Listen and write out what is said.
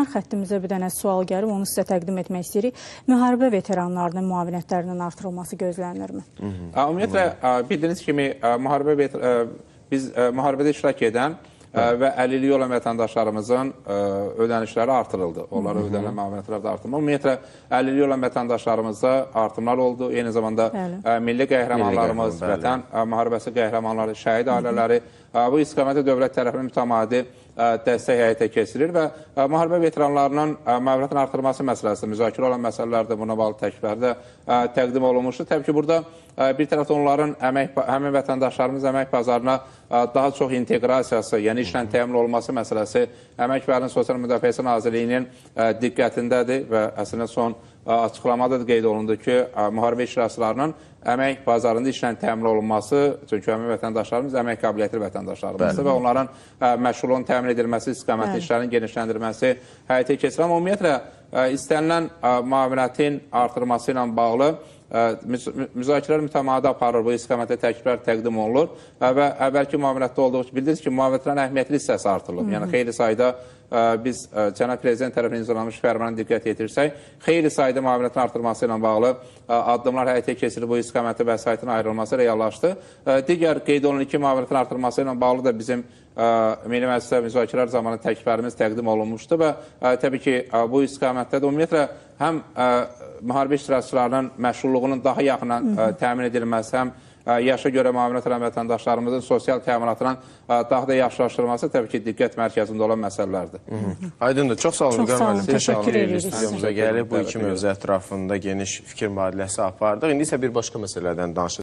Kənar xəttimizə bir dənə sual gəlib, onu sizə təqdim etmək istəyirik. Müharibə veteranlarının müavinətlərinin artırılması gözlənilirmi? Ümumiyyətlə, bildiyiniz kimi, biz müharibədə iştirak edən və əlilliyi olan vətəndaşlarımızın ödənişləri artırıldı. Onlara ödənilən müavinətlər də artırıldı. Ümumiyyətlə, əlilliyi olan vətəndaşlarımızda artımlar oldu. Eyni zamanda milli qəhrəmanlarımız, vətən müharibəsi qəhrəmanları, şəhid ailələri bu istiqamətdə dövlət tərəfindən mütəmadi dəstək həyata keçirilir və müharibə veteranlarının müavinətin artırılması məsələsi müzakirə olan məsələlərdə buna bağlı təkliflərdə təqdim olunmuşdur. Təbii ki, burada bir tərəfdə onların həmin vətəndaşlarımız əmək bazarına daha çox inteqrasiyası, yəni işlə təmin olunması məsələsi Əmək və Əhalinin Sosial Müdafiəsi Nazirliyinin diqqətindədir və əslində son açıqlamada da qeyd olundu ki, müharibə iştirakçılarının əmək bazarında işlə təmin olunması, çünki həmin vətəndaşlarımız əmək qabiliyyətli vətəndaşlarımızdır və onların məşğulluğun təmin edilməsi, istiqamətli işlərin genişləndirilməsi həyata keçirilən. Ümumiyyətlə, istənilən müavinətin artırması ilə bağlı müzakirələr mütəmadi aparılır, bu istiqamətdə təkliflər təqdim olunur və əvvəlki müavinətdə olduğu kimi bildiniz ki, müavinətlərin əhəmiyyətli hissəsi artırılıb. Yəni, xeyli sayda biz Cənab Prezident tərəfindən imzalanmış fərmana diqqət yetirsək, xeyli sayda müavinətin artırılması ilə bağlı addımlar həyata keçirilib, bu istiqamətdə vəsaitin ayrılması reallaşdı. Digər qeyd olunan iki müavinətin artırılması ilə bağlı da bizim Milli Məclisə müzakirələr zamanı təkliflərimiz təqdim olunmuşdu və təbii ki, bu istiqamətdə də ümumiyyətlə həm müharibə iştirakçılarının məşğulluğunun daha yaxından təmin edilməsi, həm yaşa görə müavinət edən vətəndaşlarımızın sosial təminatının daha da yaxşılaşdırılması təbii ki, diqqət mərkəzində olan məsələlərdir. Aydındır. Çox sağ olun. Çox sağ olun. Təşəkkür edirik. Stüdiyamıza gəlib bu iki mövzu ətrafında geniş fikir mübadiləsi apardıq. İndi isə bir başqa məsələdən danışacağıq.